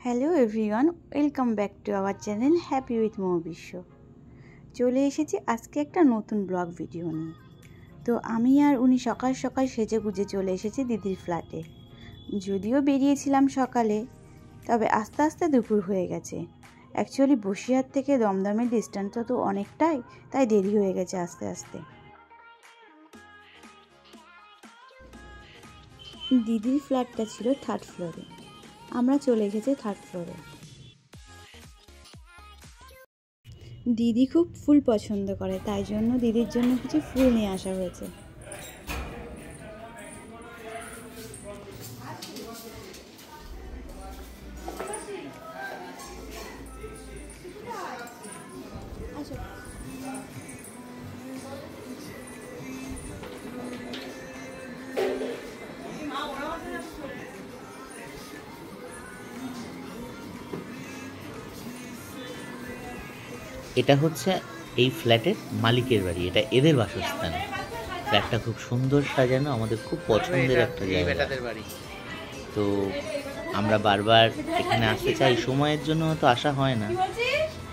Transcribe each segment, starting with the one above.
Hello everyone, welcome back to our channel happy with Mou Bishwa. চলে এসেছি আজকে একটা নতুন ব্লগ ভিডিও নিয়ে। তো আমি আর উনি সকাল সকাল সেজে গুজে চলে এসেছি দিদির ফ্ল্যাটে। যদিও বেরিয়েছিলাম সকালে, তবে আস্তে আস্তে দুপুর হয়ে গেছে। অ্যাকচুয়ালি বসিরহাট থেকে দমদমের ডিস্টেন্সটা তো অনেকটাই, তাই দেরি হয়ে গেছে আস্তে আস্তে। দিদির ফ্ল্যাটটা ছিল 3rd ফ্লোরে, আমরা চলে এসেছি 3rd ফ্লোরে। দিদি খুব ফুল পছন্দ করে, তাই জন্য দিদির জন্য কিছু ফুল নিয়ে আসা হয়েছে। এটা হচ্ছে এই ফ্ল্যাটের মালিকের বাড়ি, এটা এদের বাসস্থান। ফ্ল্যাটটা খুব সুন্দর সাজানো, আমাদের খুব পছন্দের একটা জায়গা। তো আমরা বারবার এখানে আসতে চাই, সময়ের জন্য তো আসা হয় না।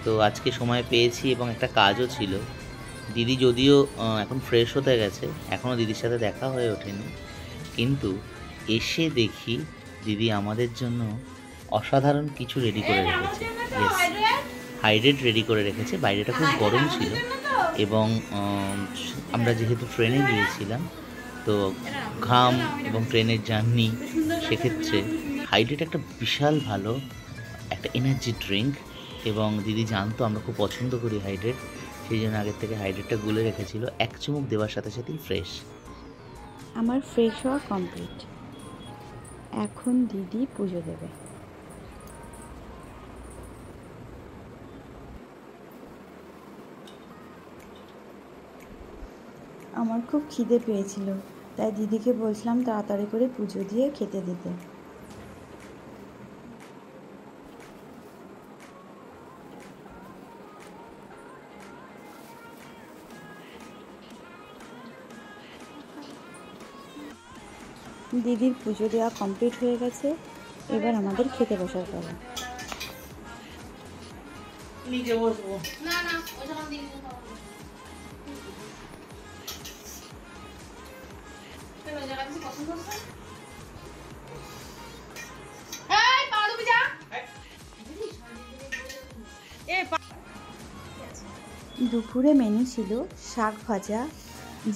তো আজকে সময় পেয়েছি এবং একটা কাজও ছিল। দিদি যদিও এখন ফ্রেশ হতে গেছে, এখনও দিদির সাথে দেখা হয়ে ওঠেনি, কিন্তু এসে দেখি দিদি আমাদের জন্য অসাধারণ কিছু রেডি করে রেখেছে। হাইড্রেট রেডি করে রেখেছে। বাইরেটা খুব গরম ছিল এবং আমরা যেহেতু ট্রেনে গিয়েছিলাম, তো ঘাম এবং ট্রেনের জার্নি, সেক্ষেত্রে হাইড্রেট একটা বিশাল ভালো একটা এনার্জি ড্রিঙ্ক। এবং দিদি জানতো আমরা খুব পছন্দ করি হাইড্রেট, সেই জন্য আগের থেকে হাইড্রেটটা গুলে রেখেছিল। এক চুমুক দেওয়ার সাথে সাথেই ফ্রেশ। আমার ফ্রেশ হওয়া কমপ্লিট, এখন দিদি পুজো দেবে। আমার খুব খিদে পেয়েছিল, তাই দিদিকে বলছিলাম তাড়াতাড়ি করে পুজো দিয়ে খেতে দিতে। দিদির পুজো দেওয়া কমপ্লিট হয়ে গেছে, এবার আমাদের খেতে বসার পালা। নিজে বসবো না না, দুপুরে মেনু ছিল শাক ভাজা,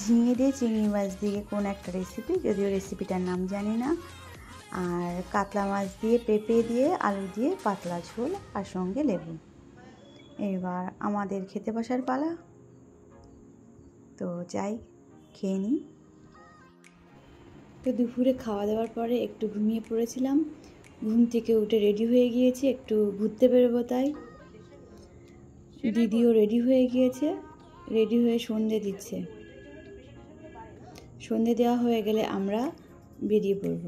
ঝিঙে দিয়ে চিংড়ি মাছ দিয়ে কোন একটা রেসিপি, যদিও রেসিপিটার নাম জানি না, আর কাতলা মাছ দিয়ে পেঁপে দিয়ে আলু দিয়ে পাতলা ঝোল আর সঙ্গে লেবু। এবার আমাদের খেতে বসার পালা, তো যাই খেয়ে নিই। তো দুপুরে খাওয়া দাওয়ার পরে একটু ঘুমিয়ে পড়েছিলাম, ঘুম থেকে উঠে রেডি হয়ে গিয়েছি, একটু ঘুরতে বেরোবো তাই। দিদিও রেডি হয়ে গিয়েছে, রেডি হয়ে সন্ধে দিচ্ছে। সন্ধে দেওয়া হয়ে গেলে আমরা বেরিয়ে পড়ব।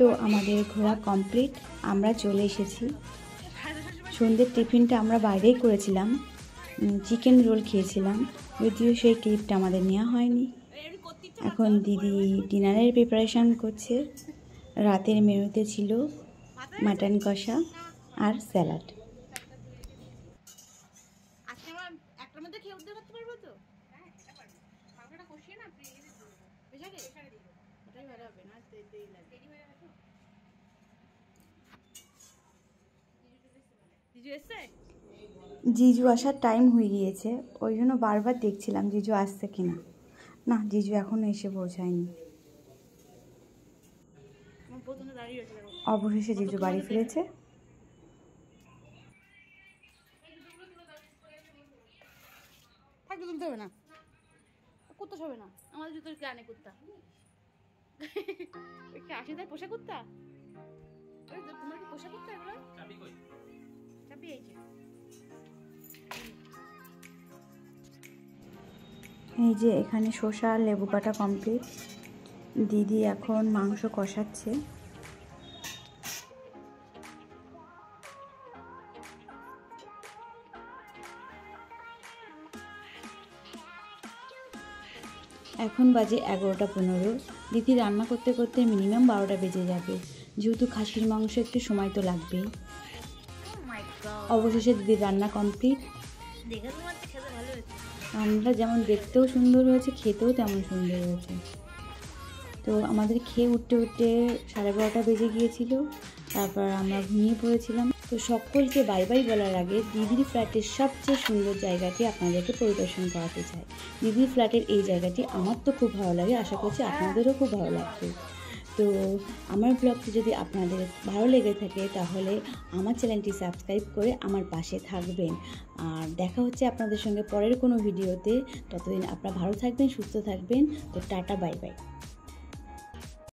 তো আমাদের ঘোরা কমপ্লিট, আমরা চলে এসেছি। সন্ধ্যের টিফিনটা আমরা বাইরেই করেছিলাম, চিকেন রোল খেয়েছিলাম, যদিও সেই ক্লিপটা আমাদের নেওয়া হয়নি। এখন দিদি ডিনারের প্রিপারেশান করছে। রাতের মেনুতে ছিল মাটন কষা আর স্যালাড। জিজু আসার টাইম হয়ে গিয়েছে, ওই জন্য বারবার দেখছিলাম জিজু আসছে কিনা। না, জিজু এখনো এসে পৌঁছায়নি। অবশেষে জিজু বাড়ি ফিরেছে। ফটো তুলতে হবে না, কুত্তা হবে না, আমাদের জুতোর কে আনে কুত্তা? আসে তাই পোষা কুত্তা? তোমার কি পোষা কুত্তা এগুলো? চাবি এই যে। এই যে এখানে শসা আর লেবু কাটা কমপ্লিট। দিদি এখন মাংস কষাচ্ছে। এখন বাজে 11:15। দিদি রান্না করতে করতে মিনিমাম 12টা বেজে যাবে, যেহেতু খাসির মাংস একটু সময় তো লাগবেই। অবশেষে দিদির রান্না কমপ্লিট। রান্নাটা যেমন দেখতেও সুন্দর হয়েছে, খেতেও তেমন সুন্দর হয়েছে। তো আমাদের খেয়ে উঠতে উঠতে 12:30 বেজে গিয়েছিল, তারপর আমরা ঘুমিয়ে পড়েছিলাম। তো সকলকে বাই বাই বলার আগে দিদির ফ্ল্যাটের সবচেয়ে সুন্দর জায়গাটি আপনাদেরকে পরিদর্শন করাতে চাই। দিদির ফ্ল্যাটের এই জায়গাটি আমার তো খুব ভালো লাগে, আশা করছি আপনাদেরও খুব ভালো লাগবে। তো আমার ব্লগটি যদি আপনাদের ভালো লেগে থাকে তাহলে আমার চ্যানেলটি সাবস্ক্রাইব করে আমার পাশে থাকবেন। আর দেখা হচ্ছে আপনাদের সঙ্গে পরের কোনো ভিডিওতে। ততদিন আপনারা ভালো থাকবেন, সুস্থ থাকবেন। তো টাটা, বাই বাই।